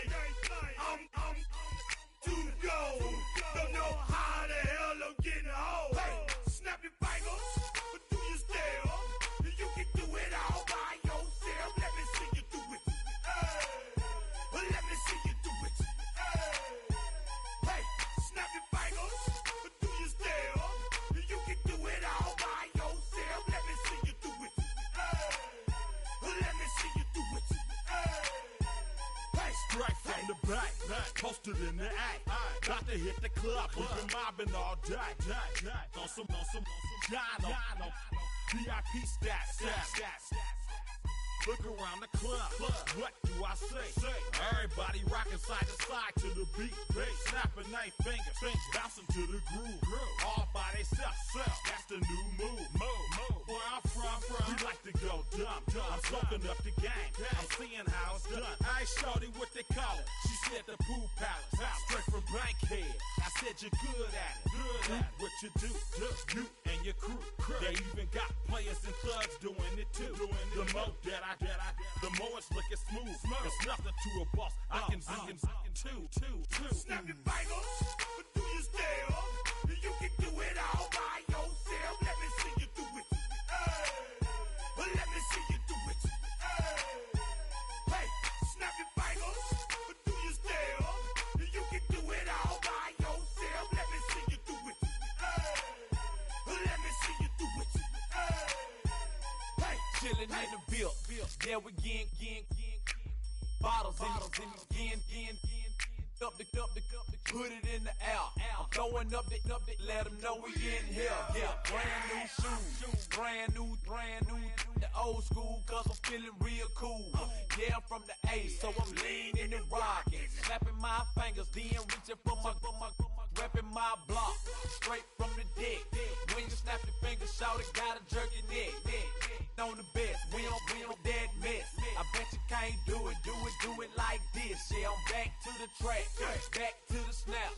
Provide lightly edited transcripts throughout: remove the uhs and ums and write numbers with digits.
I'm too go. Don't know how the hell I'm getting home. Hey, snap your fingers, but do you still? You can do it all by yourself. Let me see you do it. Hey, let me see you do it. Hey, snap your fingers, but do you still? You can do it all by yourself. Let me see you do it. Let me see you do it. Hey, strike from the back, posted in the act. Got to hit the club, we've been mobbing all day. On some Jono, VIP stats. Look around the club, what do I say? Everybody rocking side to side to the beat. Snapping their fingers, bouncing to the groove. All by themselves, that's the new move. Where I'm from, we like to go dumb. I'm soaking up the game, I'm seeing how it's done. I ain't shorty what they call it. She said the pool palace, straight from Bankhead. I said you're good at it. What you do, you and your crew. They even got players and thugs doing it too. The more that the more it's looking smooth. It's nothing to a boss. I can see him two. Snap your fingers, but do you still? You can do it all by yourself. Let me see you do it. Let me see you do it. Hey, snap your fingers, but do you still? You can do it all by yourself. Let me see you do it. Let me see you do it. Hey, chillin' in the bill. Yeah, we again. Bottles in again. Up the put it in the air. I'm throwing up the, let them know we in here. Yeah, brand new shoes, brand new. The old school, cause I'm feeling real cool. Yeah, I'm from the A, so I'm leaning and rocking. Snapping my fingers, then reaching for my repping my block. Straight from the deck. When you snap your fingers, shout it, gotta jerk your neck. On the best, we don't dead mess. I bet you can't do it like this. Yeah, I'm back to the track, back to the snap.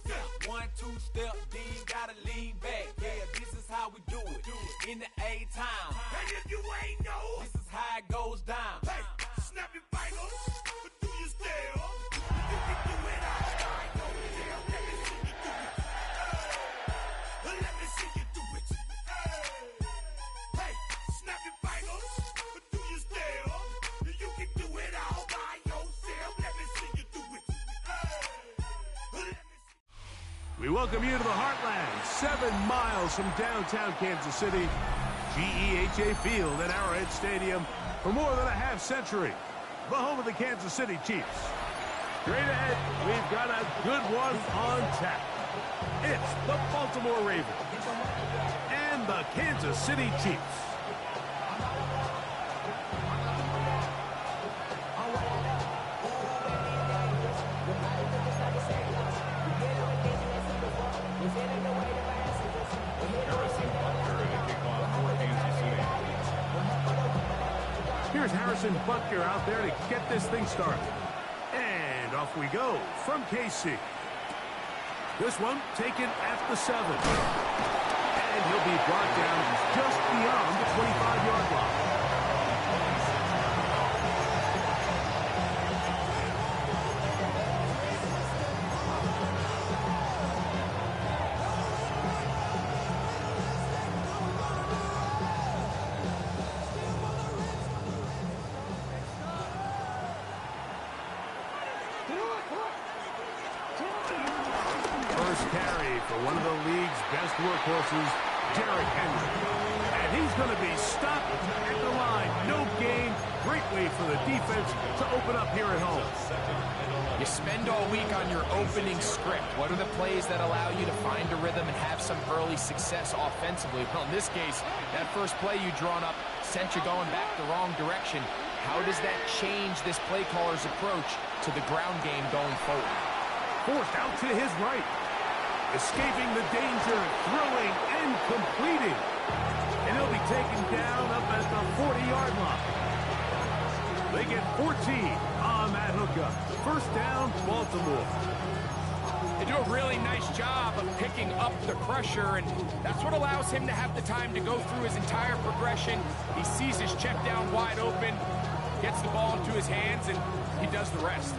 1, 2 step, then gotta lean back. Yeah, this is how we do it in the A-Town. And if you ain't know, this is how it goes down. Hey, snap your fingers, but do you still? You can do it all by yourself. Let me see you do it. Let me see you do it. Hey, snap your fingers, but do you still? You can do it all by yourself. Let me see you do it. We welcome you to the Heartland, 7 miles from downtown Kansas City. GEHA Field at Arrowhead Stadium for more than a half-century. The home of the Kansas City Chiefs. Straight ahead, we've got a good one on tap. It's the Baltimore Ravens and the Kansas City Chiefs. Here's Harrison Butker out there to get this thing started. And off we go from KC. This one taken at the 7. And he'll be brought down just beyond the 25-yard line. First carry for one of the league's best workhorses, Derrick Henry. And he's going to be stopped at the line. No gain. Great way for the defense to open up here at home. You spend all week on your opening script. What are the plays that allow you to find a rhythm and have some early success offensively? Well, in this case, that first play you drawn up sent you going back the wrong direction. How does that change this play caller's approach to the ground game going forward? Forced out to his right. Escaping the danger, throwing and completing. And he'll be taken down up at the 40-yard line. They get 14 on that hookup. First down, Baltimore. They do a really nice job of picking up the pressure, and that's what allows him to have the time to go through his entire progression. He sees his check down wide open, gets the ball into his hands, and he does the rest.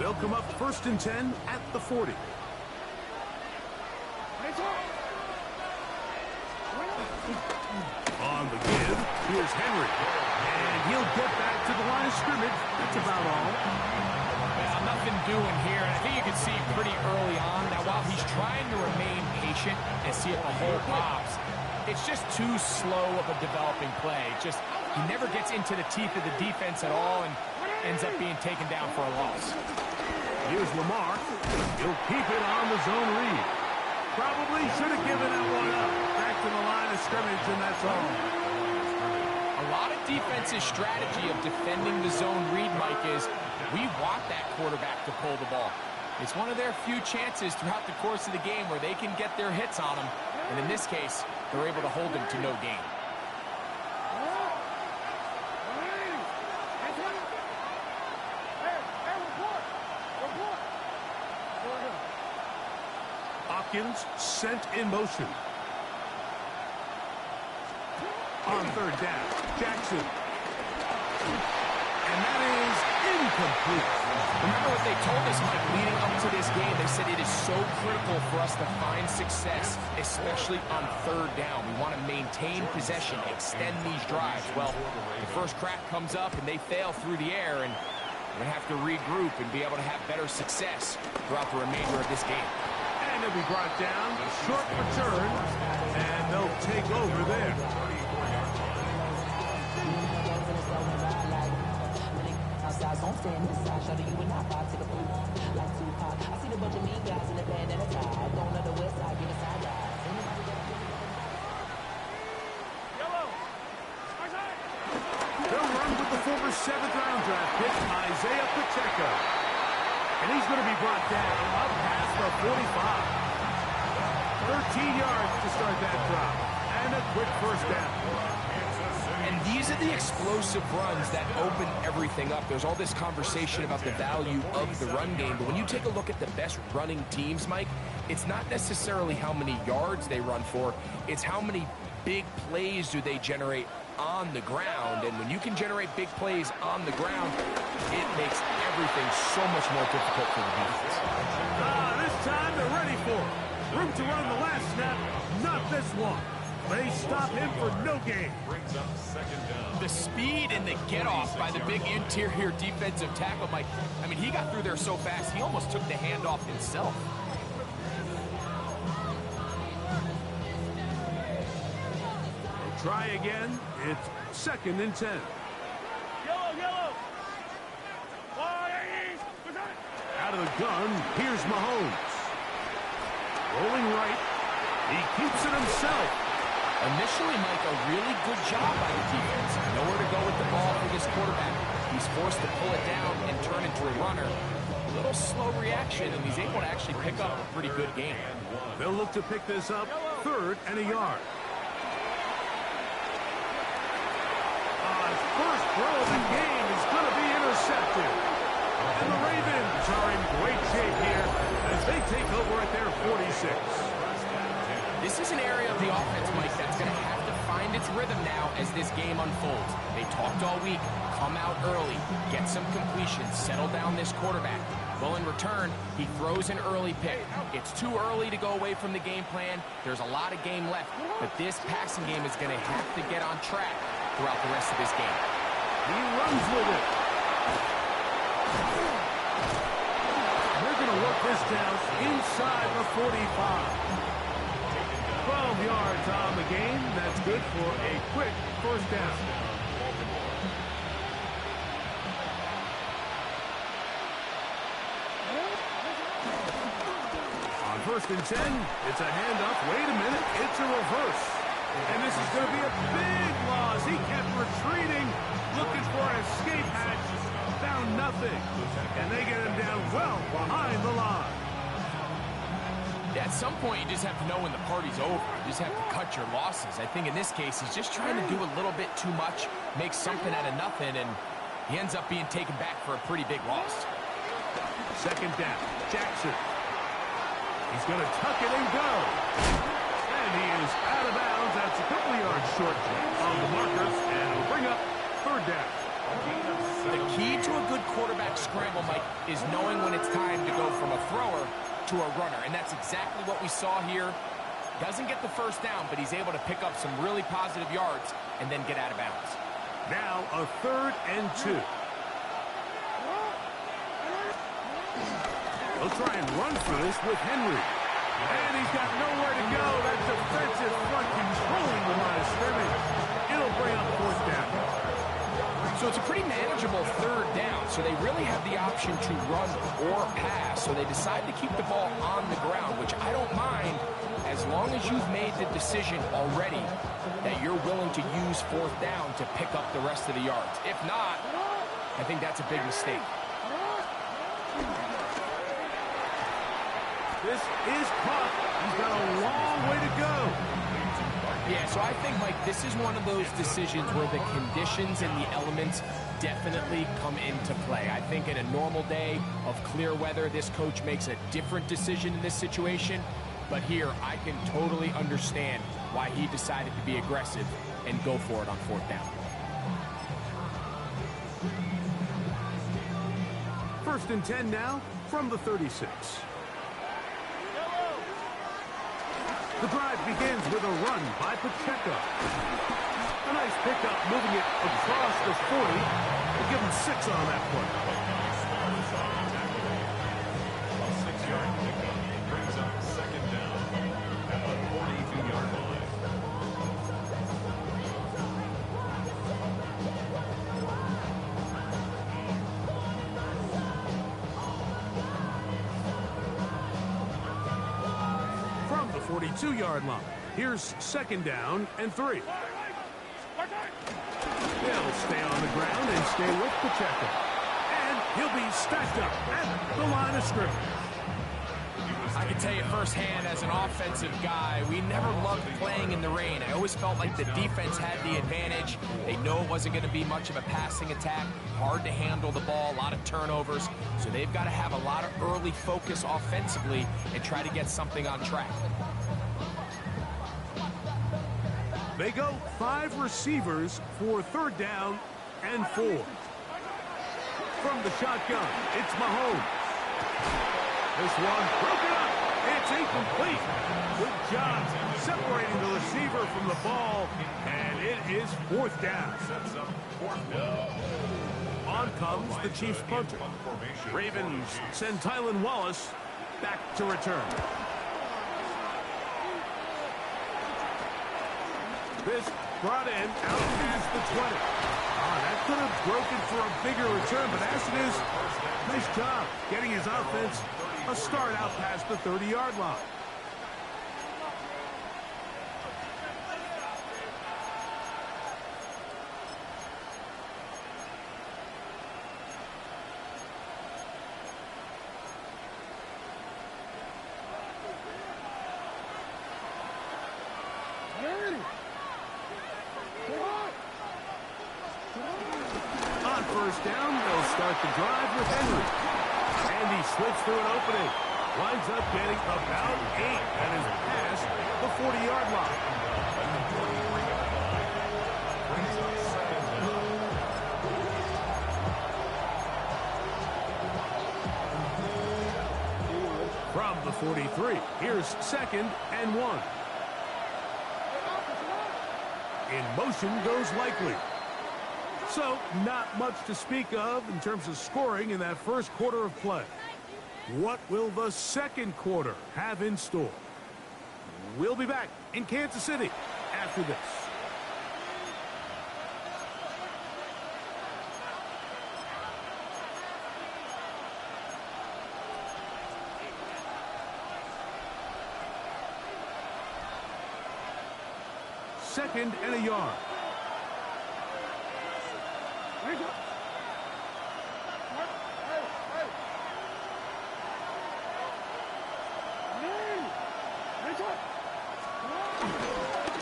They'll come up 1st and 10 at the 40. On the give, here's Henry. And he'll get back to the line of scrimmage. That's about all. Well, nothing doing here, and I think you can see pretty early on. Now, while he's trying to remain patient and see if the hole pops, it's just too slow of a developing play. He never gets into the teeth of the defense at all and ends up being taken down for a loss. Here's Lamar. He'll keep it on the zone read. Probably should have given that one up. Back to the line of scrimmage, and that's all. A lot of defense's strategy of defending the zone read, Mike, is we want that quarterback to pull the ball. It's one of their few chances throughout the course of the game where they can get their hits on him. And in this case, they're able to hold him to no gain. Hopkins sent in motion. On 3rd down, Jackson. And that is incomplete. Remember what they told us, Mike, leading up to this game. They said it is so critical for us to find success, especially on 3rd down. We want to maintain possession, extend these drives. Well, the first crack comes up and they fail through the air, and we're going to have to regroup and be able to have better success throughout the remainder of this game. And they'll be brought down, short return, and they'll take over there. They'll run with the former 7th-round draft pick, Isaiah Pacheco. And he's going to be brought down up past the 45. 13 yards to start that drop. And a quick first down. And these are the explosive runs that open everything up. There's all this conversation about the value of the run game, but when you take a look at the best running teams, Mike, it's not necessarily how many yards they run for, it's how many big plays do they generate on the ground. And when you can generate big plays on the ground, it makes everything so much more difficult for the defense. This time they're ready for it. Room to run the last snap, not this one. They stop him for no gain. Brings up 2nd down. The speed and the get-off by the big interior defensive tackle, Mike. I mean, he got through there so fast, he almost took the handoff himself. They try again. It's 2nd and 10. Yellow. Out of the gun, here's Mahomes. Rolling right. He keeps it himself. Initially, Mike, a really good job by the defense. Nowhere to go with the ball for this quarterback. He's forced to pull it down and turn into a runner. A little slow reaction, and he's able to actually pick up a pretty good game. They'll look to pick this up 3rd and a yard. First throw of the game is going to be intercepted. And the Ravens are in great shape here as they take over at their 46. This is an area of the offense, Mike, that's going to have to find its rhythm now as this game unfolds. They talked all week, come out early, get some completions, settle down this quarterback. Well, in return, he throws an early pick. It's too early to go away from the game plan. There's a lot of game left, but this passing game is going to have to get on track throughout the rest of this game. He runs with it. They're going to work this down inside the 45. 12 yards on the game. That's good for a quick first down. On 1st and 10, it's a handoff. Wait a minute, it's a reverse. And this is going to be a big loss. He kept retreating, looking for an escape hatch. Found nothing. And they get him down well behind the line. At some point, you just have to know when the party's over. You just have to cut your losses. I think in this case, he's just trying to do a little bit too much, make something out of nothing, and he ends up being taken back for a pretty big loss. 2nd down, Jackson. He's going to tuck it and go. And he is out of bounds. That's a couple yards short on the markers, and it'll bring up 3rd down. The key to a good quarterback scramble, Mike, is knowing when it's time to go from a thrower to a runner, and that's exactly what we saw here. Doesn't get the first down, but he's able to pick up some really positive yards and then get out of bounds. Now a 3rd and 2. They'll try and run for this with Henry. And he's got nowhere to go. That's defensive front controlling the line of scrimmage. It'll bring up 4th down. So it's a pretty manageable 3rd down, so they really have the option to run or pass, so they decide to keep the ball on the ground, which I don't mind as long as you've made the decision already that you're willing to use 4th down to pick up the rest of the yards. If not, I think that's a big mistake. This is caught. He's got a long way to go. Yeah, so I think, Mike, this is one of those decisions where the conditions and the elements definitely come into play. I think in a normal day of clear weather, this coach makes a different decision in this situation. But here, I can totally understand why he decided to be aggressive and go for it on 4th down. 1st and 10 now from the 36. The drive begins with a run by Pacheco. A nice pickup, moving it across the 40. We'll give him 6 on that one. A 6-yard pickup brings up 2nd down at the 42-yard line. From the 42-yard line, here's 2nd down and 3. He'll stay on the ground and stay with Pacheco. And he'll be stacked up at the line of scrimmage. I can tell you firsthand, as an offensive guy, we never loved playing in the rain. I always felt like the defense had the advantage. They know it wasn't going to be much of a passing attack, hard to handle the ball, a lot of turnovers. So they've got to have a lot of early focus offensively and try to get something on track. They go 5 receivers for 3rd down and 4. From the shotgun, it's Mahomes. This one broken up. It's incomplete. Good job separating the receiver from the ball, and it is 4th down. On comes the Chiefs punter. Ravens send Tylan Wallace back to return. This brought in out past the 20. That could have broken for a bigger return, but as it is, nice job getting his offense a start out past the 30-yard line. On 1st down, they'll start the drive with Henry. And he slips through an opening. Winds up getting about 8. That is past the 40-yard line. From the 43, here's 2nd and 1. In motion goes Likely. So, not much to speak of in terms of scoring in that first quarter of play. What will the second quarter have in store? We'll be back in Kansas City after this. Second and a yard.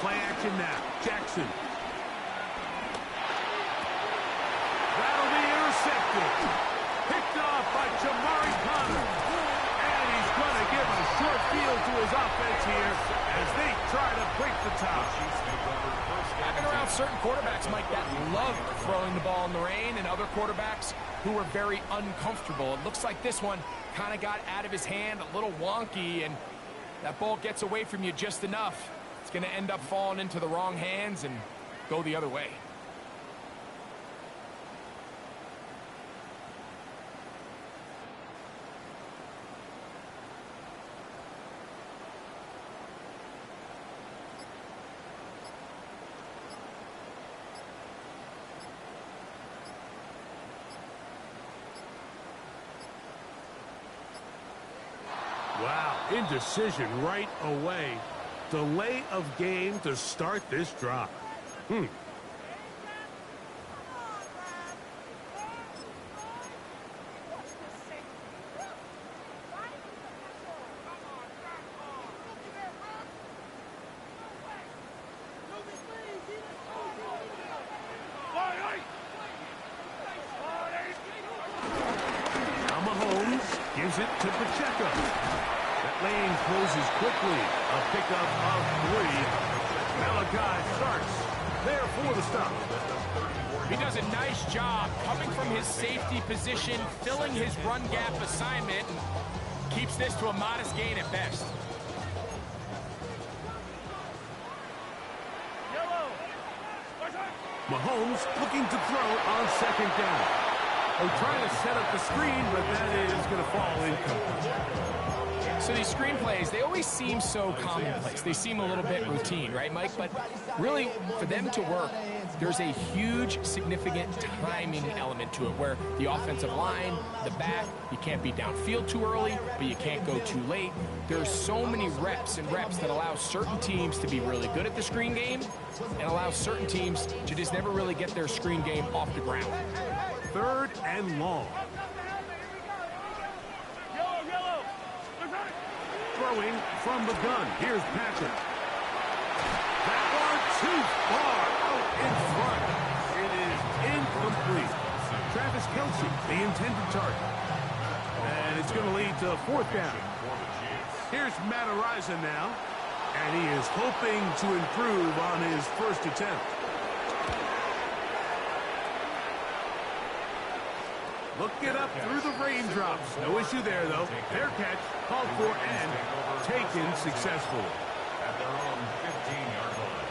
Play action now. Jackson. That'll be intercepted. Picked off by Jamari Connor. And he's going to give a short field to his offense here as they try to break the tie. I've been around certain quarterbacks, Mike, that love throwing the ball in the rain, and other quarterbacks who are very uncomfortable. It looks like this one kind of got out of his hand, a little wonky, and that ball gets away from you just enough. It's going to end up falling into the wrong hands and go the other way. Wow, indecision right away. Delay of game to start this drive. Now Mahomes gives it to Pacheco. That lane closes quickly. A pickup of 3. Malachi starts there for the stop. He does a nice job coming from his safety position, filling his run gap assignment, and keeps this to a modest gain at best. Mahomes looking to throw on second down. They're trying to set up the screen, but that is going to fall incomplete. So these screen plays, they always seem so commonplace. They seem a little bit routine, right, Mike? But really, for them to work, there's a huge, significant timing element to it where the offensive line, the back, you can't be downfield too early, but you can't go too late. There's so many reps and reps that allow certain teams to be really good at the screen game and allow certain teams to just never really get their screen game off the ground. 3rd and long. Throwing from the gun. Here's Patrick. That one too far out in front. It is incomplete. Travis Kelce, the intended target. And it's going to lead to 4th down. Here's Matt Araiza now. And he is hoping to improve on his first attempt. Looking up through the raindrops. No issue there, though. Fair catch, called for, and taken successfully. At their own 15-yard line.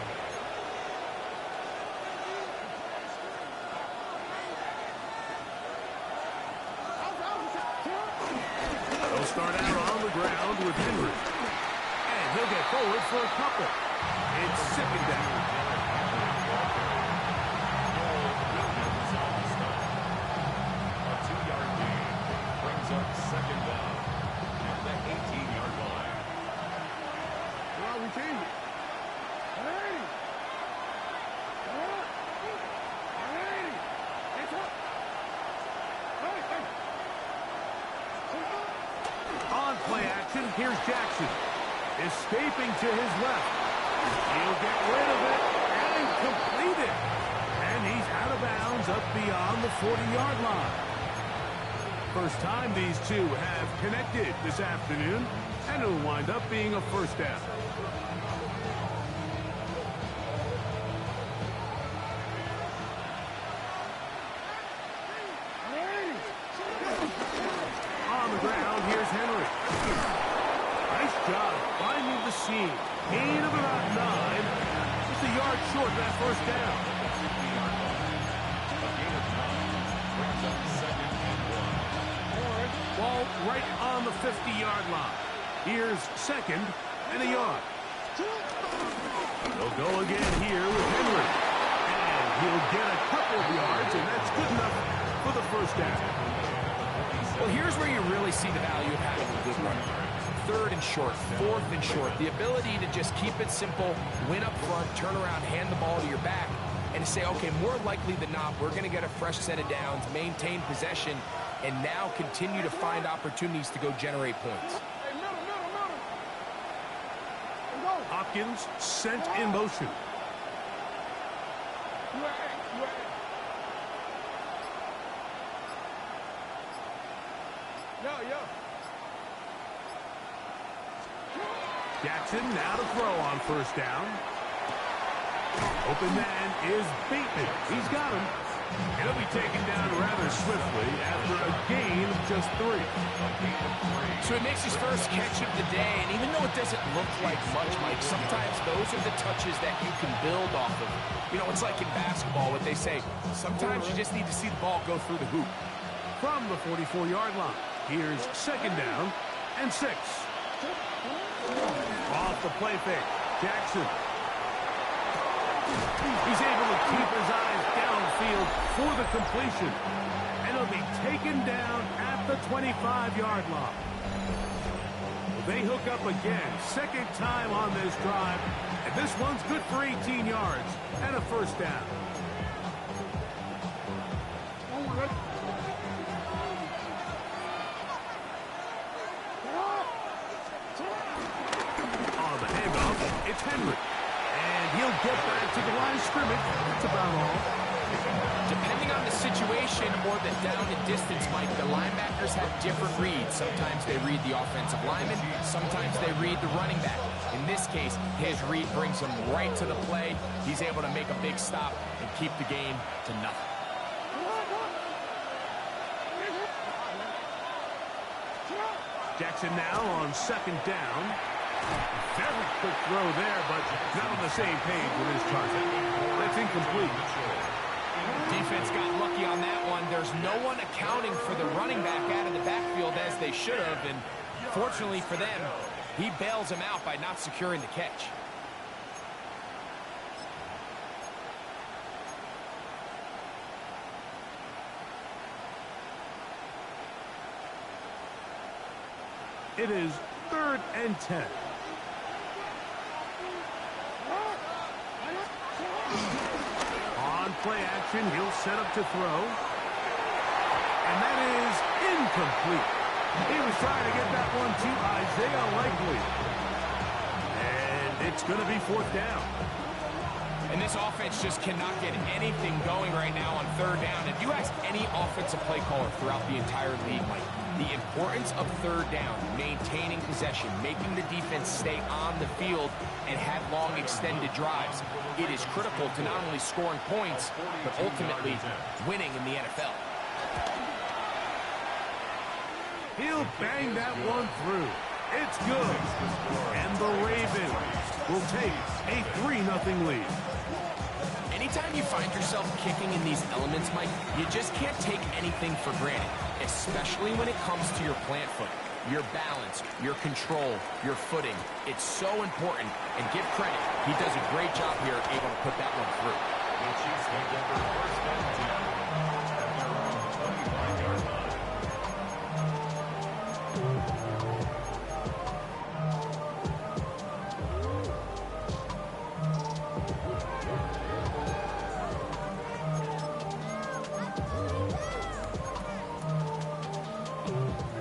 They'll start out on the ground with Henry. And he'll get forward for a couple. It's 2nd down. On play action, here's Jackson. Escaping to his left. He'll get rid of it and complete it. And he's out of bounds up beyond the 40-yard line. First time these two have connected this afternoon, and it'll wind up being a 1st down. On the ground, here's Henry. Nice job finding the seam. Gain of about 9. Just a yard short of that 1st down. Ball right on the 50-yard line. Here's 2nd and a yard. They'll go again here with Henry. And he'll get a couple of yards, and that's good enough for the 1st down. Well, here's where you really see the value of having a good runner. 3rd and short, 4th and short. The ability to just keep it simple, win up front, turn around, hand the ball to your back, and say, okay, more likely than not, we're going to get a fresh set of downs, maintain possession, and now continue to find opportunities to go generate points. Hopkins sent in motion. Jackson now to throw on 1st down. Open man is Bateman. He's got him. He'll be taken down rather swiftly after a gain of just 3. So he makes his first catch of the day, and even though it doesn't look like much, Mike, sometimes those are the touches that you can build off of. You know, it's like in basketball, what they say, sometimes you just need to see the ball go through the hoop. From the 44-yard line, here's 2nd down and 6. Off the play fake, Jackson. He's able to keep his eyes downfield for the completion. And he'll be taken down at the 25-yard line. They hook up again, 2nd time on this drive. And this one's good for 18 yards and a 1st down. On the handoff, it's Henry. And he'll get back to the line of scrimmage. That's about all. Depending on the situation or the down and distance, Mike, the linebackers have different reads. Sometimes they read the offensive lineman. Sometimes they read the running back. In this case, his read brings him right to the play. He's able to make a big stop and keep the game to nothing. Jackson now on 2nd down. Very quick throw there, but not on the same page with his target. That's incomplete. Defense got lucky on that one. There's no one accounting for the running back out of the backfield as they should have, and fortunately for them, he bails him out by not securing the catch. It is 3rd and 10. On play action, he'll set up to throw. And that is incomplete. He was trying to get that one to Isaiah Likely. And it's going to be 4th down. And this offense just cannot get anything going right now on 3rd down. If you ask any offensive play caller throughout the entire league, Mike, the importance of 3rd down, maintaining possession, making the defense stay on the field, and have long extended drives, it is critical to not only scoring points, but ultimately winning in the NFL. He'll bang that one through. It's good. And the Ravens will take a 3-0 lead. Anytime you find yourself kicking in these elements, Mike, you just can't take anything for granted, especially when it comes to your plant foot, your balance, your control, your footing. It's so important, and give credit. He does a great job here able to put that one through. The Chiefs will get their 1st and 10 at their own 25-yard line.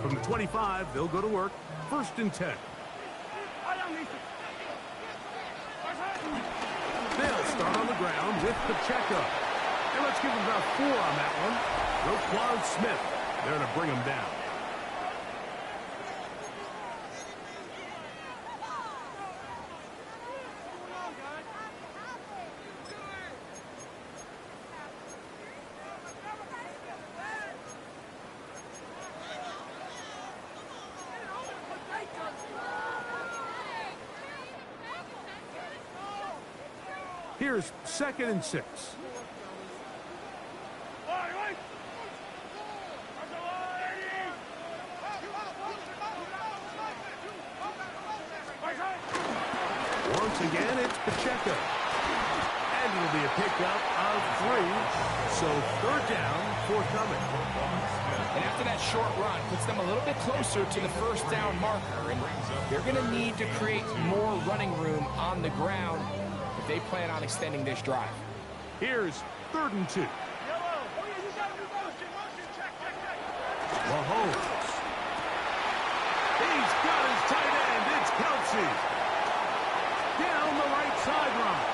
From the 25, they'll go to work. 1st and 10. They'll start on the ground with Pacheco. And let's give him about 4 on that one. Roquan Smith there to bring him down. Here's 2nd and 6. Once again, it's Pacheco. And it'll be a pickup of 3. So 3rd down forthcoming. And after that short run, puts them a little bit closer to the 1st down marker. And they're going to need to create more running room on the ground if they plan on extending this drive. Here's 3rd and 2. Mahomes. He's got his tight end. It's Kelsey. Down the right sideline.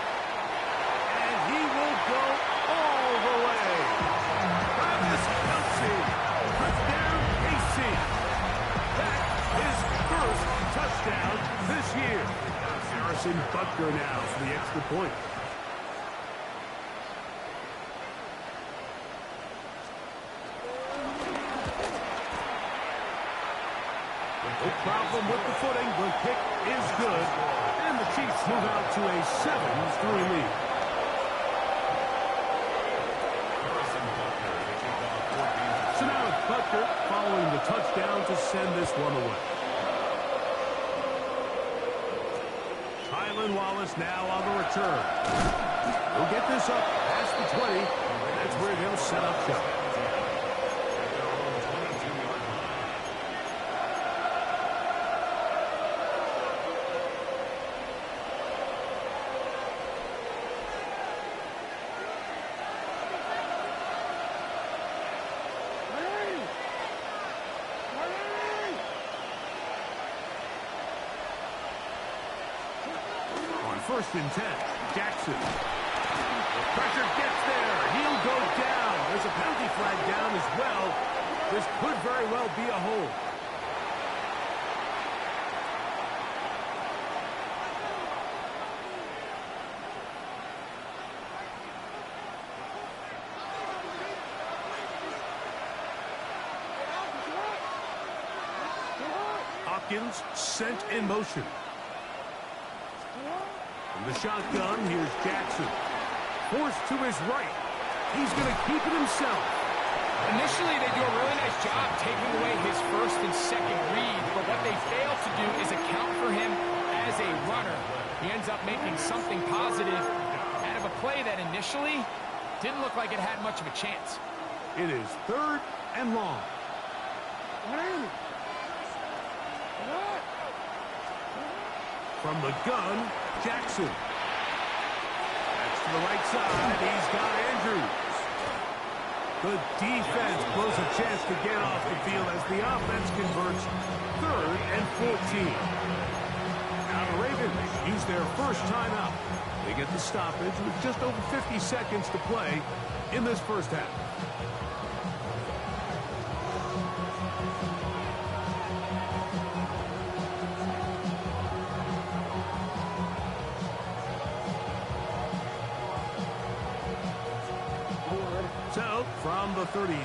And he will go all the way. Travis Kelsey. Touchdown, KC. That's his 1st touchdown this year. Harrison Butker now for the extra point. No problem with the footing. The kick is good. And the Chiefs move out to a 7-3 lead. So now it's Butker following the touchdown to send this one away. Tylan Wallace now on the return. He'll get this up past the 20, and that's where they'll set up shop. First and 10, Jackson. The pressure gets there. He'll go down. There's a penalty flag down as well. This could very well be a hold. Hopkins sent in motion. From the shotgun, here's Jackson. Forced to his right. He's going to keep it himself. Initially, they do a really nice job taking away his first and second read, but what they fail to do is account for him as a runner. He ends up making something positive out of a play that initially didn't look like it had much of a chance. It is 3rd and long. From the gun, Jackson. That's to the right side. He's got Andrews. The defense blows a chance to get off the field as the offense converts 3rd and 14. Now the Ravens use their first timeout. They get the stoppage with just over 50 seconds to play in this first half. So, from the 36,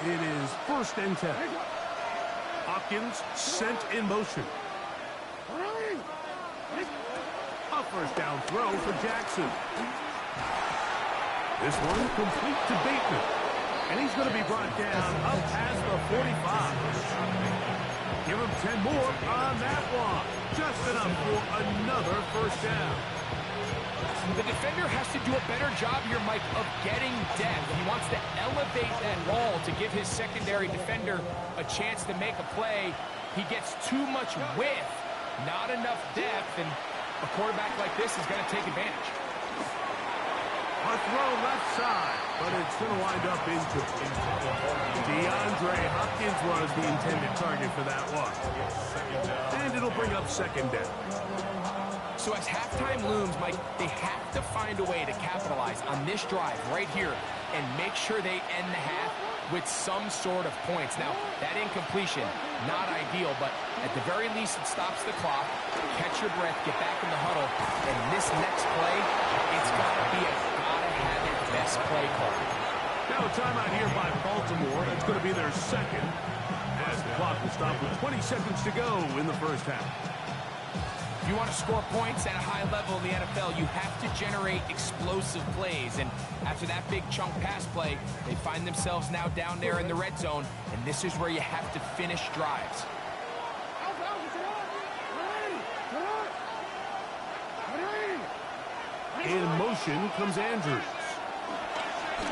it is 1st and 10. Hopkins sent in motion. A first down throw for Jackson. This one complete to Bateman. And he's going to be brought down up past the 45. Give him 10 more on that one. Just enough for another first down. The defender has to do a better job here, Mike, of getting depth. He wants to elevate that ball to give his secondary defender a chance to make a play. He gets too much width, not enough depth, and a quarterback like this is going to take advantage. A throw left side, but it's going to wind up into DeAndre Hopkins was the intended target for that one. And it'll bring up 2nd down. So as halftime looms, Mike, they have to find a way to capitalize on this drive right here and make sure they end the half with some sort of points. Now, that incompletion, not ideal, but at the very least it stops the clock. Catch your breath, get back in the huddle, and this next play, it's got to be a gotta-have-it best play call. Now a timeout here by Baltimore. That's going to be their second as the clock will stop with 20 seconds to go in the first half. If you want to score points at a high level in the NFL, you have to generate explosive plays. And after that big chunk pass play, they find themselves now down there in the red zone. And this is where you have to finish drives. In motion comes Andrews.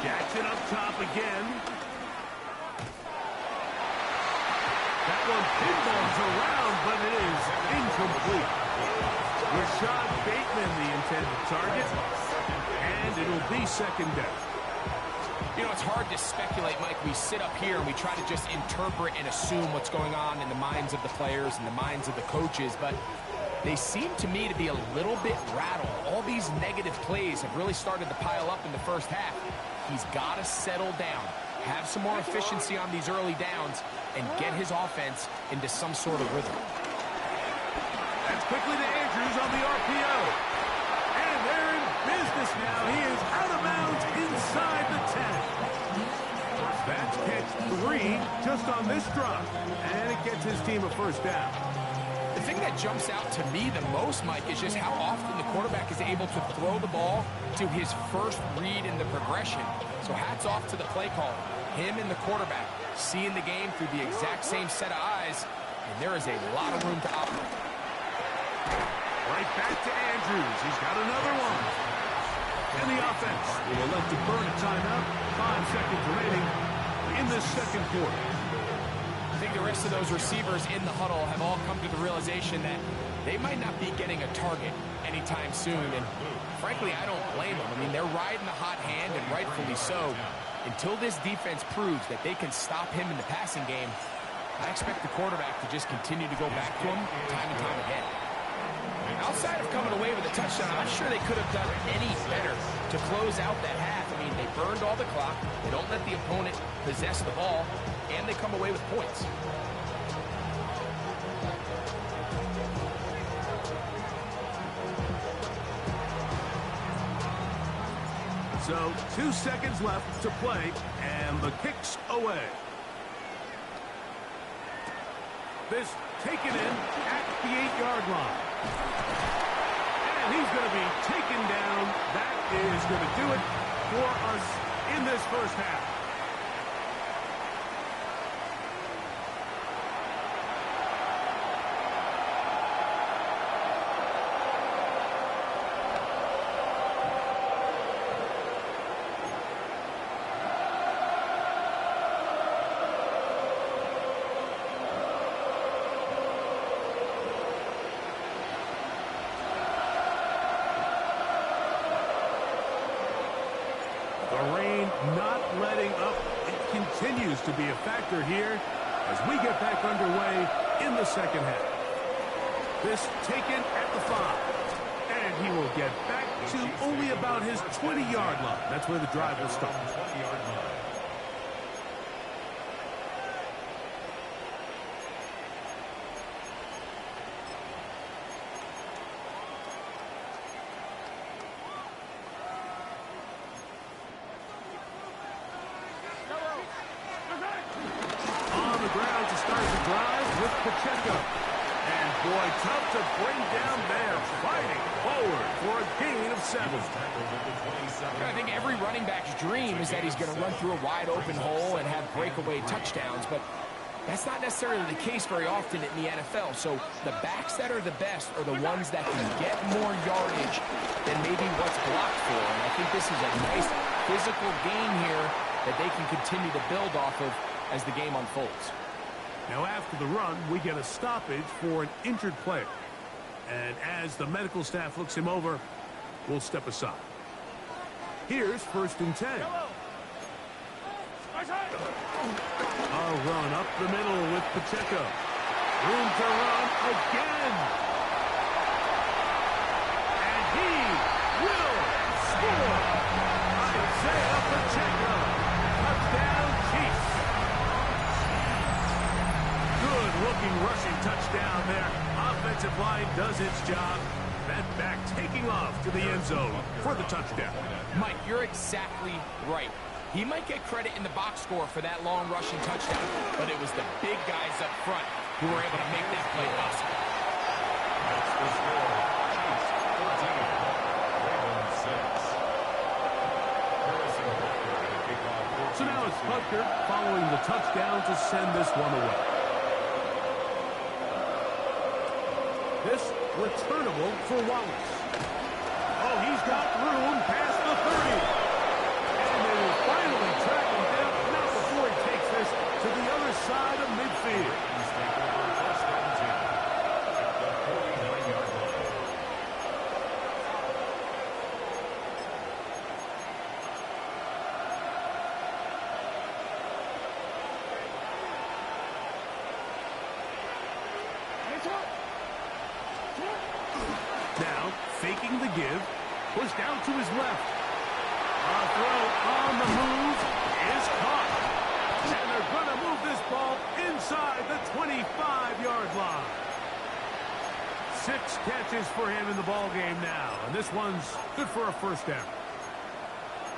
Jackson up top again. That one pinballs around, but it is incomplete. Rashad Bateman, the intended target, and it'll be 2nd down. You know, it's hard to speculate, Mike. We sit up here and we try to just interpret and assume what's going on in the minds of the players and the minds of the coaches, but they seem to me to be a little bit rattled. All these negative plays have really started to pile up in the first half. He's got to settle down, have some more efficiency on these early downs, and get his offense into some sort of rhythm. That's quickly to Andrews on the RPO. And they're in business now. He is out of bounds inside the 10. That's catch 3 just on this drive, and it gets his team a first down. The thing that jumps out to me the most, Mike, is just how often the quarterback is able to throw the ball to his first read in the progression. So hats off to the play caller. Him and the quarterback seeing the game through the exact same set of eyes, and there is a lot of room to operate. Right back to Andrews. He's got another one. And the offense will elect to burn a timeout. 5 seconds remaining in this second quarter. I think the rest of those receivers in the huddle have all come to the realization that they might not be getting a target anytime soon. And frankly, I don't blame them. I mean, they're riding the hot hand, and rightfully so. Until this defense proves that they can stop him in the passing game, I expect the quarterback to just continue to go back to him time and time again. Outside of coming away with a touchdown, I'm not sure they could have done any better to close out that half. I mean, they burned all the clock, they don't let the opponent possess the ball, and they come away with points. So 2 seconds left to play, and the kick's away. This taken in at the 8-yard line. And he's going to be taken down. That is going to do it for us in this first half. Not letting up. It continues to be a factor here as we get back underway in the second half. This taken at the 5. And he will get back to only about his 20-yard line. That's where the drive will start. 20-yard line. Pacheco. And boy, tough to bring down there. Fighting forward for a gain of 7. I think every running back's dream is that he's going to run through a wide open hole and have breakaway touchdowns, but that's not necessarily the case very often in the NFL. So the backs that are the best are the ones that can get more yardage than maybe what's blocked for. And I think this is a nice physical gain here that they can continue to build off of as the game unfolds. Now after the run, we get a stoppage for an injured player. And as the medical staff looks him over, we'll step aside. Here's 1st and 10. A run up the middle with Pacheco. Room to run again. And he will score. Isaiah Pacheco. Touchdown, Chiefs. Good-looking rushing touchdown there. Offensive line does its job. That back taking off to the end zone for the touchdown. Mike, you're exactly right. He might get credit in the box score for that long rushing touchdown, but it was the big guys up front who were able to make that play possible. That's the score. Chiefs 14, Ravens 6. Harrison Butker to kick off. So now it's Butker following the touchdown to send this one away. This returnable for Wallace. Oh, he's got room past the 30. And they will finally track him down, not before he takes this to the other side of midfield. He's taken over first and 10 at the 49-yard line. Now, faking the give, pushed out to his left. A throw on the move is caught. And they're going to move this ball inside the 25-yard line. 6 catches for him in the ball game now. And this one's good for a first down.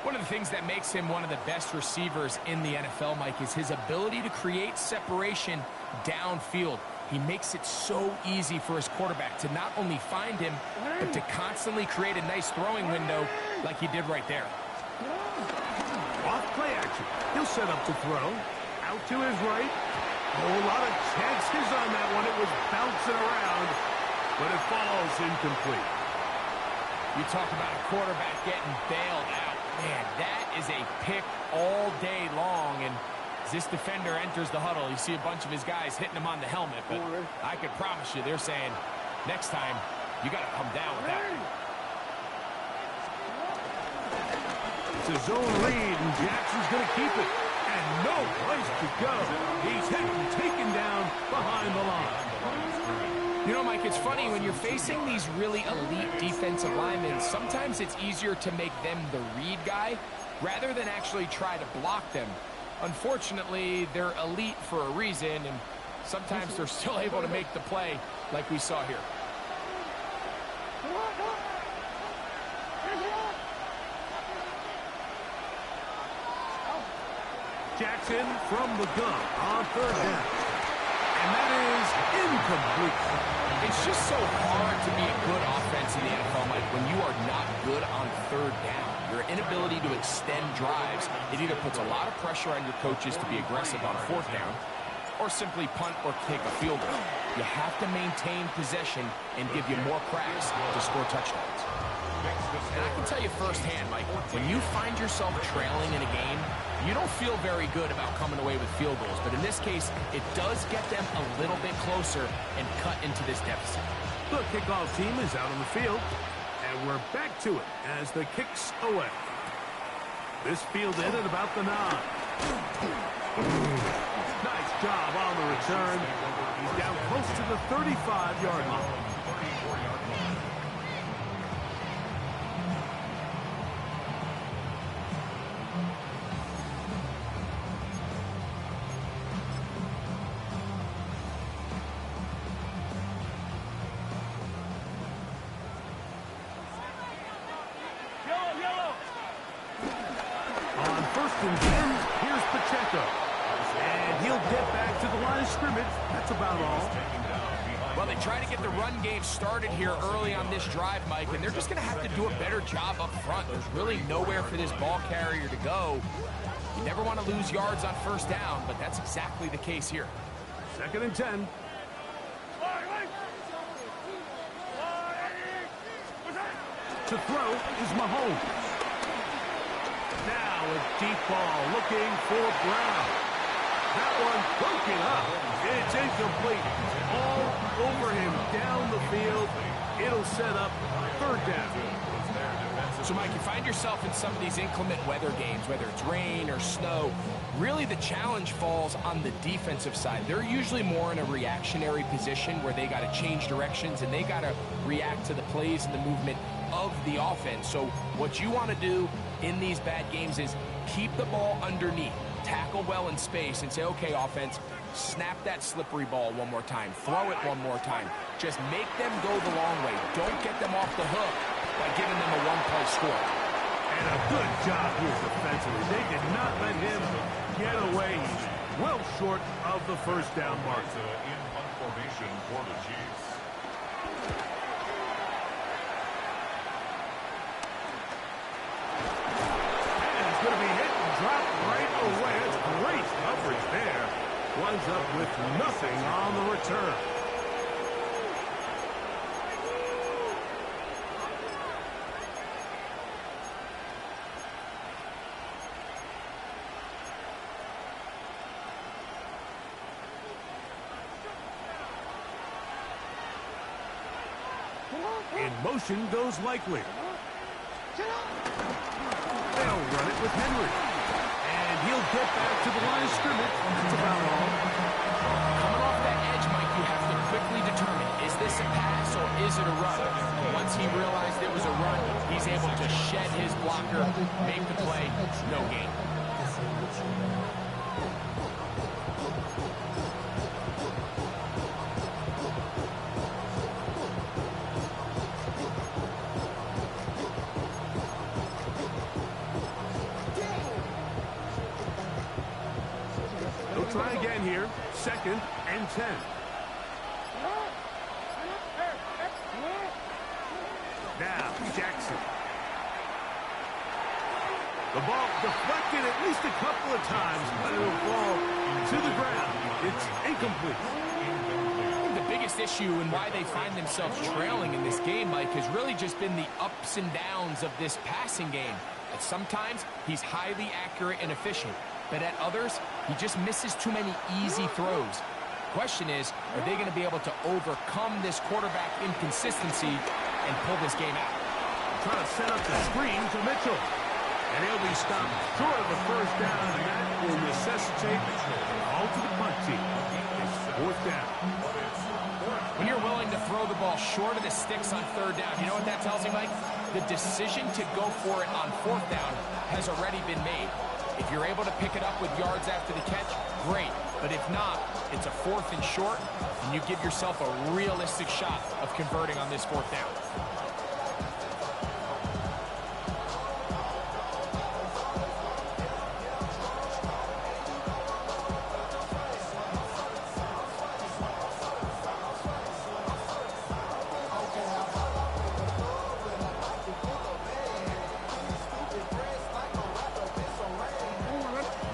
One of the things that makes him one of the best receivers in the NFL, Mike, is his ability to create separation downfield. He makes it so easy for his quarterback to not only find him, but to constantly create a nice throwing window like he did right there. Off play action. He'll set up to throw. Out to his right. A whole lot of chances on that one. It was bouncing around, but it falls incomplete. You talk about a quarterback getting bailed out. Man, that is a pick all day long. And as this defender enters the huddle, you see a bunch of his guys hitting him on the helmet. But I could promise you, they're saying, next time, you got to come down with that. It's a zone read, and Jackson's going to keep it. And no place to go. He's hit and taken down behind the line. You know, Mike, it's funny, when you're facing these really elite defensive linemen, sometimes it's easier to make them the read guy rather than actually try to block them. Unfortunately, they're elite for a reason, and sometimes they're still able to make the play like we saw here. Jackson from the gun on third down. And that is incomplete. It's just so hard to be a good offense in the NFL, Mike, when you are not good on third down. Your inability to extend drives, it either puts a lot of pressure on your coaches to be aggressive on fourth down, or simply punt or kick a field goal. You have to maintain possession and give you more cracks to score touchdowns. And I can tell you firsthand, Mike, when you find yourself trailing in a game, you don't feel very good about coming away with field goals. But in this case, it does get them a little bit closer and cut into this deficit. The kickoff team is out on the field, and we're back to it as the kick's away. This field in at about the 9. Nice job on the return. He's down close to the 35-yard line. On first and 10, here's Pacheco. And he'll get back to the line of scrimmage. That's about all. Well, they try to get the run game started here early on this drive, Mike, and they're just going to have to do a better job up front. There's really nowhere for this ball carrier to go. You never want to lose yards on first down, but that's exactly the case here. Second and 10. To throw is Mahomes. Now a deep ball looking for Brown. That one broken up. It's incomplete. All over him down the field. It'll set up third down. So, Mike, you find yourself in some of these inclement weather games, whether it's rain or snow, really the challenge falls on the defensive side. They're usually more in a reactionary position where they got to change directions and they got to react to the plays and the movement of the offense. So what you want to do in these bad games is keep the ball underneath, tackle well in space, and say, okay, offense, snap that slippery ball one more time, throw it one more time. Just make them go the long way. Don't get them off the hook by giving them a one-play score. And a good job here defensively. They did not let him get away. He's well short of the first down mark. In punt formation for the Chiefs. And he's going to be hit and dropped right away. That's great coverage there. Winds up with nothing on the return. In motion goes Likely. They'll run it with Henry. And he'll get back to the line of scrimmage. That's about all. Coming off that edge, Mike, you have to quickly determine, is this a pass or is it a run? Once he realized it was a run, he's able to shed his blocker, make the play, no gain. again here. 2nd and 10. Now, Jackson. The ball deflected at least a couple of times, but it'll fall to the ground. It's incomplete. The biggest issue and why they find themselves trailing in this game, Mike, has really just been the ups and downs of this passing game. At sometimes, he's highly accurate and efficient, but at others, he just misses too many easy throws. Question is, are they going to be able to overcome this quarterback inconsistency and pull this game out? Trying to set up the screen to Mitchell. And he'll be stopped short of the first down, and that will necessitate all to the punt team. It's 4th down. When you're willing to throw the ball short of the sticks on 3rd down, you know what that tells you, Mike? The decision to go for it on 4th down has already been made. If you're able to pick it up with yards after the catch, great. But if not, it's a 4th and short, and you give yourself a realistic shot of converting on this 4th down.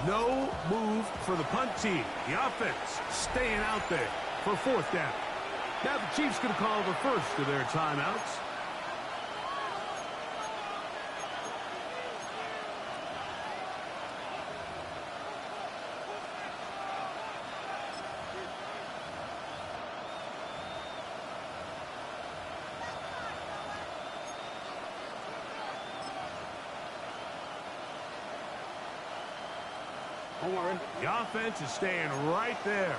No move for the punt team. The offense staying out there for 4th down. Now the Chiefs going to call the first of their timeouts. The offense is staying right there.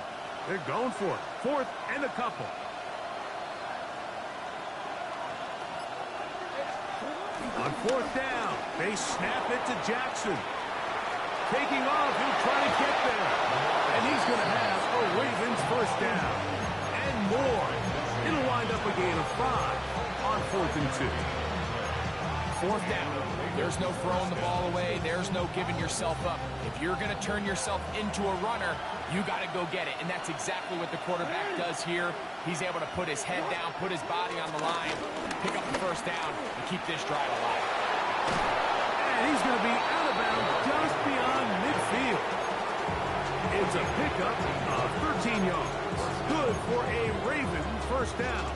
They're going for it. 4th and a couple. On 4th down, they snap it to Jackson. Taking off, he'll try to get there. And he's going to have a Ravens first down. And more. It'll wind up a gain of 5 on 4th and 2. 4th down. There's no throwing the ball away. There's no giving yourself up. If you're going to turn yourself into a runner, you got to go get it. And that's exactly what the quarterback does here. He's able to put his head down, put his body on the line, pick up the first down, and keep this drive alive. And he's going to be out of bounds just beyond midfield. It's a pickup of 13 yards. Good for a Ravens first down.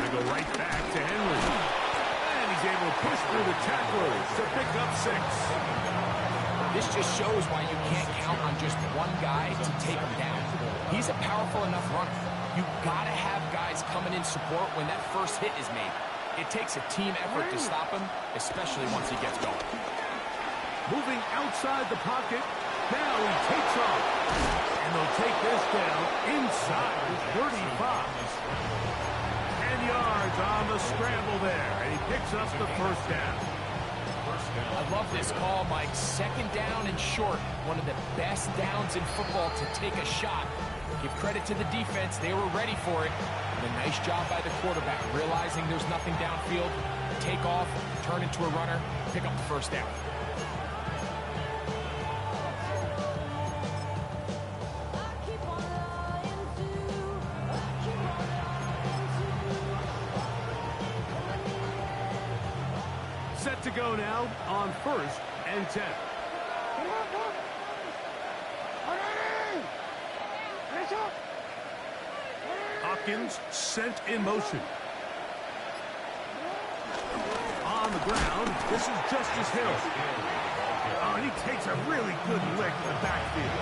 Go right back to Henry. And he's able to push through the tacklers to pick up 6. This just shows why you can't count on just one guy to take him down. He's a powerful enough runner. You gotta have guys coming in support when that first hit is made. It takes a team effort to stop him, especially once he gets going. Moving outside the pocket. Now he takes off. And they'll take this down inside the 35. Yards on the scramble there, and he picks up the first down. I love this call, Mike. 2nd down and short. One of the best downs in football to take a shot. Give credit to the defense. They were ready for it. And a nice job by the quarterback, realizing there's nothing downfield. Take off, turn into a runner, pick up the first down. Set to go now on 1st and 10. Hopkins sent in motion. On the ground, this is Justice Hill. Oh, and he takes a really good lick in the backfield.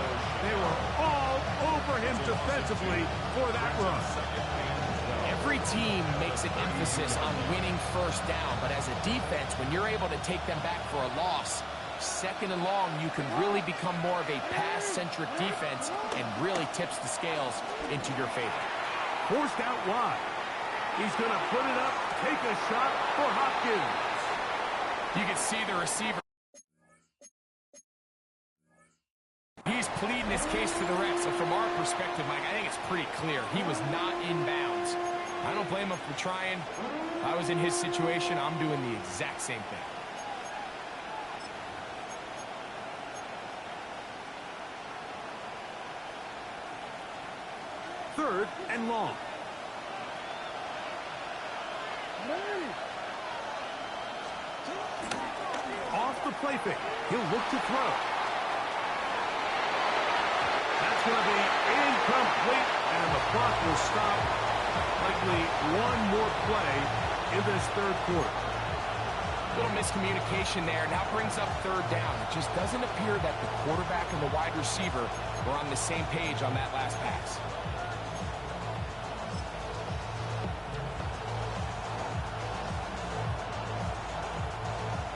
They were all over him defensively for that run. Every team makes an emphasis on winning first down, but as a defense, when you're able to take them back for a loss, 2nd and long, you can really become more of a pass-centric defense and really tips the scales into your favor. Forced out wide. He's going to put it up, take a shot for Hopkins. You can see the receiver. He's pleading his case to the ref, so from our perspective, Mike, I think it's pretty clear. He was not in bounds. I don't blame him for trying. If I was in his situation, I'm doing the exact same thing. Third and long. Off the play fake. He'll look to throw. That's going to be incomplete, and the clock will stop. Likely one more play in this third quarter. Little miscommunication there. Now brings up third down. It just doesn't appear that the quarterback and the wide receiver were on the same page on that last pass.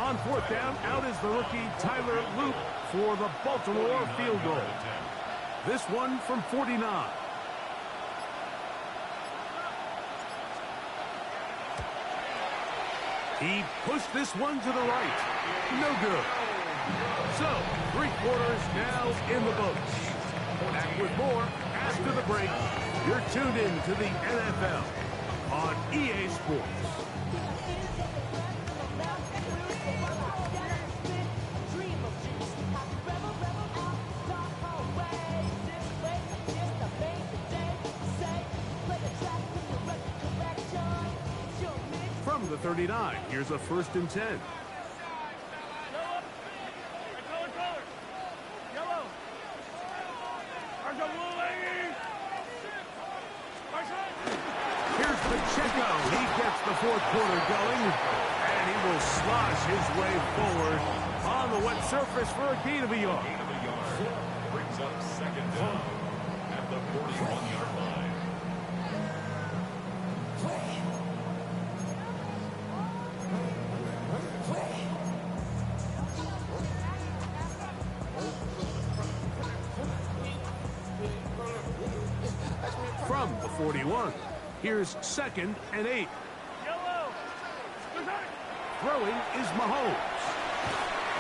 On fourth down, out is the rookie Tyler Loop for the Baltimore field goal. This one from 49. He pushed this one to the right. No good. So, 3 quarters now in the books. Back with more after the break. You're tuned in to the NFL on EA Sports. From the 39, here's a 1st and 10. Here's Pacheco. He gets the 4th quarter going, and he will slosh his way forward on the wet surface for a gain of a yard. Gain of a yard. Brings up 2nd down at the 41-yard line. From the 41, here's 2nd and 8. Throwing is Mahomes.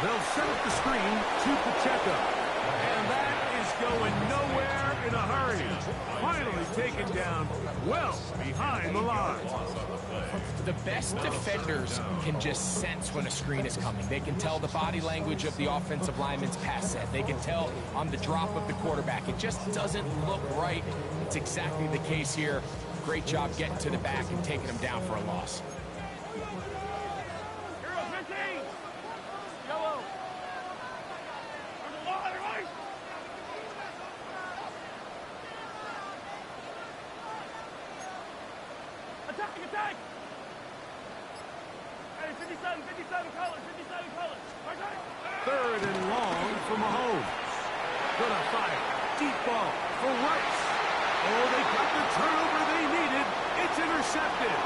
They'll set up the screen to Pacheco. And that is going nowhere in a hurry. Finally taken down well behind the line. The best defenders can just sense when a screen is coming. They can tell the body language of the offensive lineman's pass set. They can tell on the drop of the quarterback. It just doesn't look right. It's exactly the case here. Great job getting to the back and taking him down for a loss. Attack! Hey, 57 colors. 3rd and long for Mahomes. Gonna fire. Deep ball for Rice. Oh, they got the turnover they needed. It's intercepted.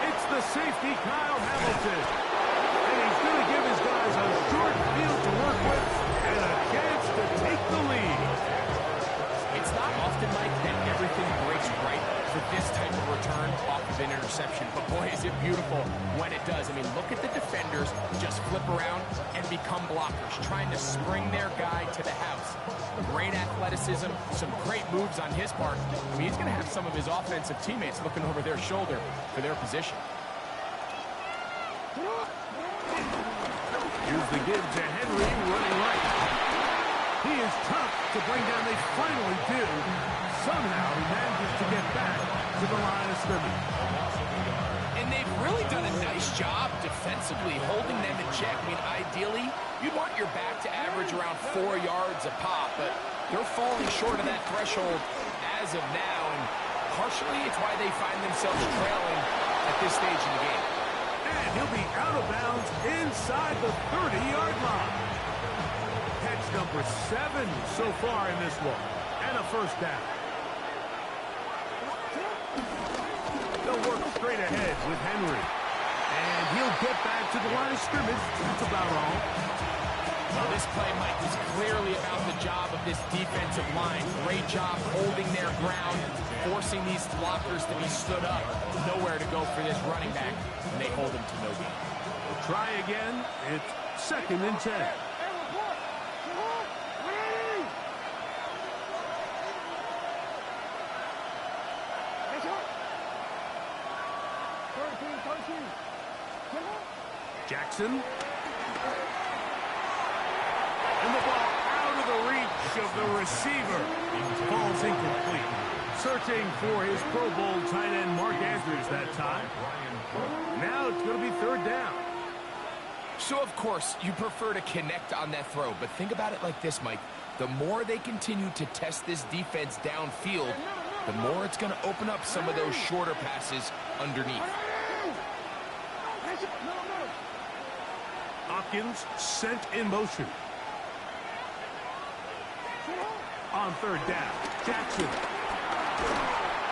It's the safety, Kyle Hamilton. And he's going to give his guys a short field to work with and a chance to take the lead. It's not often, Mike, that everything breaks right for this type of return off of an interception. But boy, is it beautiful when it does. I mean, look at the defenders just flip around and become blockers, trying to spring their guy to the house. Great athleticism, some great moves on his part. I mean, he's going to have some of his offensive teammates looking over their shoulder for their position. Here's the give to Henry running right. He is tough to bring down. They finally do. Somehow he manages to get back to the line of scrimmage. And they've really done a nice job defensively, holding them in check. I mean, ideally, you'd want your back to average around 4 yards a pop, but they're falling short of that threshold as of now, and partially it's why they find themselves trailing at this stage in the game. And he'll be out of bounds inside the 30-yard line. Catch number 7 so far in this one, and a 1st down. They'll work straight ahead with Henry. And he'll get back to the line of scrimmage. That's about all. Well, this play, Mike, is clearly about the job of this defensive line. Great job holding their ground, forcing these blockers to be stood up. Nowhere to go for this running back, and they hold him to no gain. Try again. It's 2nd and 10. Jackson. And the ball out of the reach of the receiver. Ball's incomplete. Searching for his Pro Bowl tight end Mark Andrews that time. Now it's going to be third down. So, of course, you prefer to connect on that throw, but think about it like this, Mike. The more they continue to test this defense downfield, the more it's going to open up some of those shorter passes underneath. Hopkins sent in motion. On third down, Jackson.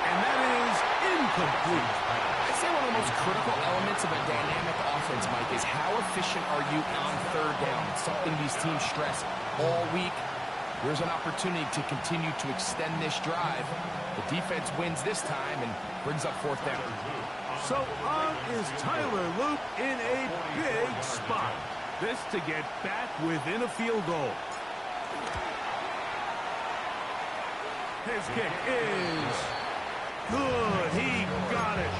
And that is incomplete. I'd say one of the most critical elements of a dynamic offense, Mike, is how efficient are you on third down? It's something these teams stress all week. Here's an opportunity to continue to extend this drive. The defense wins this time and brings up fourth down. So on is Tyler Luke in a big spot. This to get back within a field goal. His kick is good. He got it.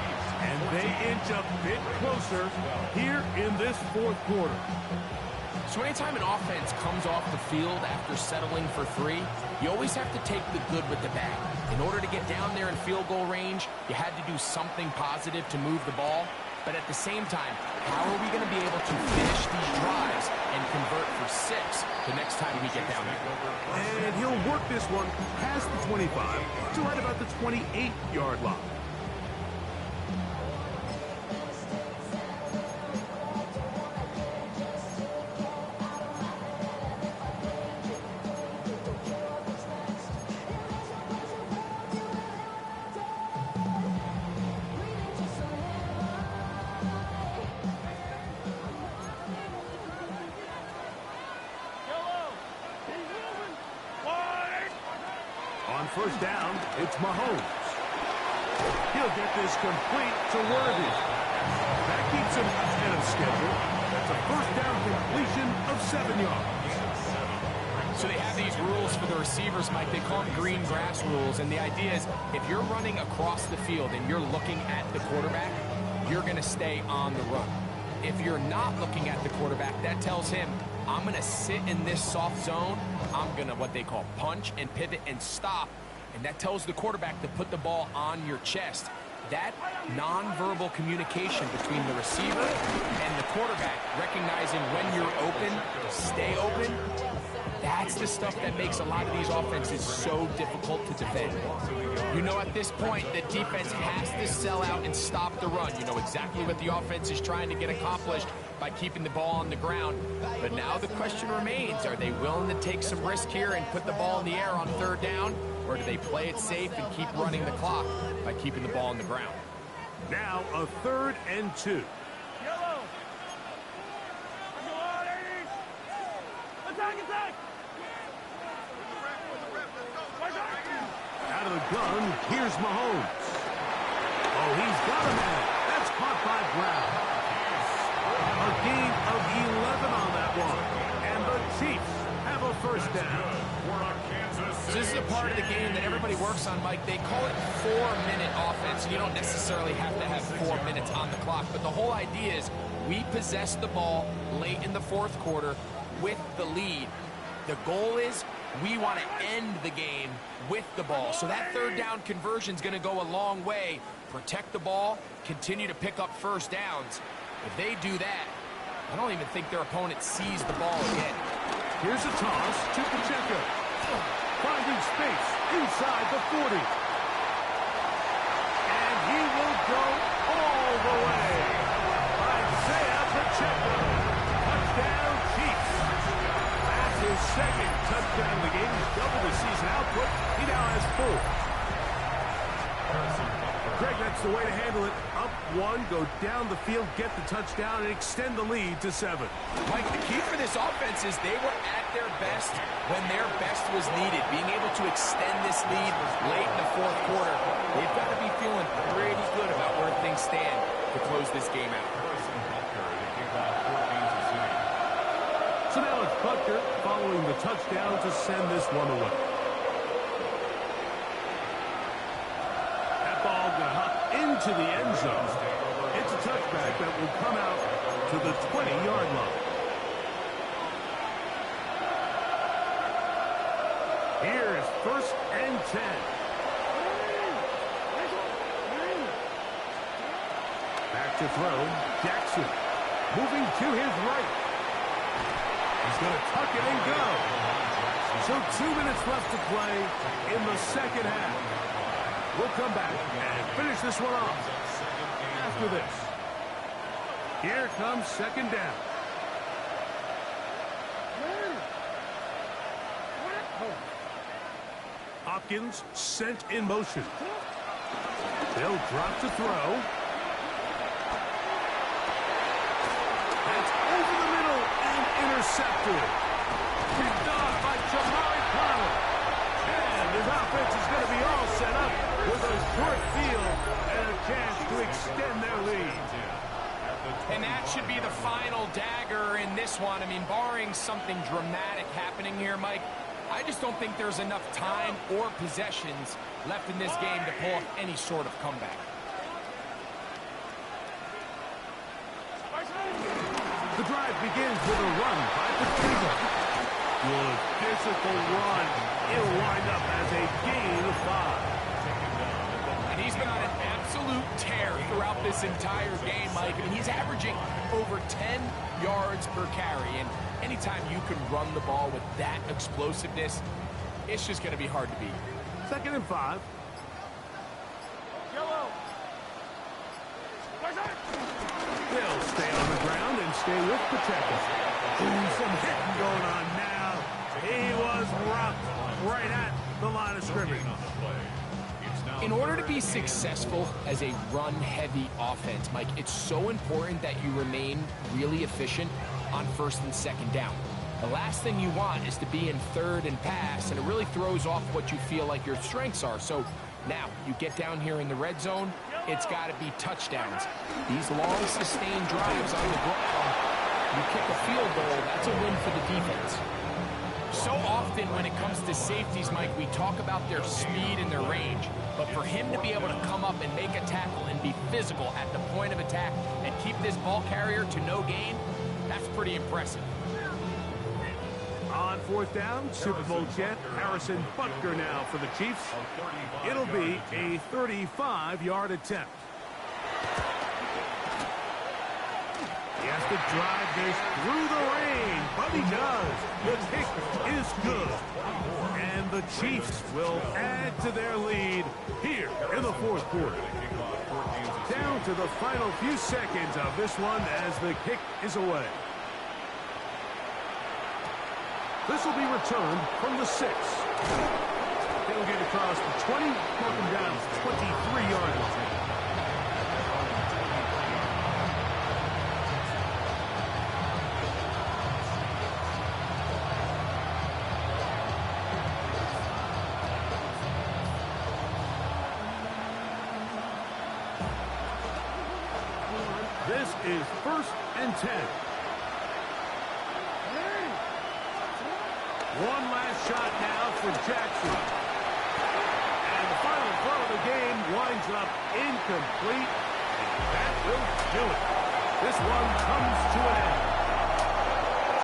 And they inch a bit closer here in this fourth quarter. So anytime an offense comes off the field after settling for three, you always have to take the good with the bad. In order to get down there in field goal range, you had to do something positive to move the ball. But at the same time, how are we going to be able to finish these drives and convert for 6 the next time we get down there? And he'll work this one past the 25 to right about the 28-yard line. On first down, it's Mahomes. He'll get this complete to Worthy. That keeps him ahead of schedule. That's a first down completion of 7 yards. So they have these rules for the receivers, Mike. They call them green grass rules. And the idea is if you're running across the field and you're looking at the quarterback, you're going to stay on the run. If you're not looking at the quarterback, that tells him, I'm going to sit in this soft zone. I'm going to what they call punch and pivot and stop. And that tells the quarterback to put the ball on your chest. That nonverbal communication between the receiver and the quarterback, recognizing when you're open, stay open, that's the stuff that makes a lot of these offenses so difficult to defend. You know at this point the defense has to sell out and stop the run. You know exactly what the offense is trying to get accomplished by keeping the ball on the ground. But now the question remains, are they willing to take some risk here and put the ball in the air on third down? Or do they play it safe and keep running the clock by keeping the ball on the ground? Now a 3rd and 2. Out of the gun, here's Mahomes. Oh, he's got a man. That's caught by Brown. A gain of 11 on that one. And the Chiefs have a first down. So this is a part of the game that everybody works on, Mike. They call it 4-minute offense. You don't necessarily have to have 4 minutes on the clock. But the whole idea is we possess the ball late in the fourth quarter with the lead. The goal is we want to end the game with the ball. So that third down conversion is going to go a long way. Protect the ball, continue to pick up first downs. If they do that, I don't even think their opponent sees the ball again. Here's a toss to Pacheco. Finding space inside the 40. And he will go all the way. Isaiah Pacheco. Touchdown Chiefs. That's his second touchdown of the game. He's doubled his season output. He now has 4. Greg, that's the way to handle it. Up 1, go down the field, get the touchdown, and extend the lead to 7. Mike, the key for this offense is they were at their best when their best was needed. Being able to extend this lead late in the fourth quarter, they've got to be feeling pretty good about where things stand to close this game out. So now it's Butker following the touchdown to send this one away. That ball going to hop into the end zone. It's a touchback that will come out to the 20-yard line. Here is 1st and 10. Back to throw. Jackson moving to his right. He's going to tuck it and go. So 2 minutes left to play in the second half. We'll come back and finish this one off after this. Here comes 2nd down. Hopkins sent in motion. They'll drop to throw. That's over the middle and intercepted. Picked off by Jamari Conner. And his offense is going to be all set up with a short field and a chance to extend their lead. And that should be the final dagger in this one. I mean, barring something dramatic happening here, Mike, I just don't think there's enough time or possessions left in this game to pull off any sort of comeback. The drive begins with a run by Pacheco. Good physical run. It'll wind up as a gain of 5. And he's been on an absolute tear throughout this entire game, Mike. I mean, he's averaging over 10 yards per carry. And anytime you can run the ball with that explosiveness, it's just going to be hard to beat. 2nd and 5. They'll stay on the ground and stay with Pacheco. Ooh, some hitting going on now. He was roughed right at the line of scrimmage. In order to be successful as a run-heavy offense, Mike, it's so important that you remain really efficient on 1st and 2nd down. The last thing you want is to be in 3rd and pass, and it really throws off what you feel like your strengths are. So now you get down here in the red zone, it's got to be touchdowns. These long, sustained drives on the ground, you kick a field goal, that's a win for the defense. So often when it comes to safeties, Mike, we talk about their speed and their range. But for him to be able to come up and make a tackle and be physical at the point of attack and keep this ball carrier to no gain, that's pretty impressive. On 4th down, Super Bowl champ Harrison Butker now for the Chiefs. It'll be a 35-yard attempt. He has to drive this through the rain, but he does. The kick is good. And the Chiefs will add to their lead here in the 4th quarter. Down to the final few seconds of this one as the kick is away. This will be returned from the 6. They'll get across the 20, welcome down to the 23-yard line. This is 1st and 10. One last shot now for Jackson. And the final throw of the game winds up incomplete. And that will do it. This one comes to an end.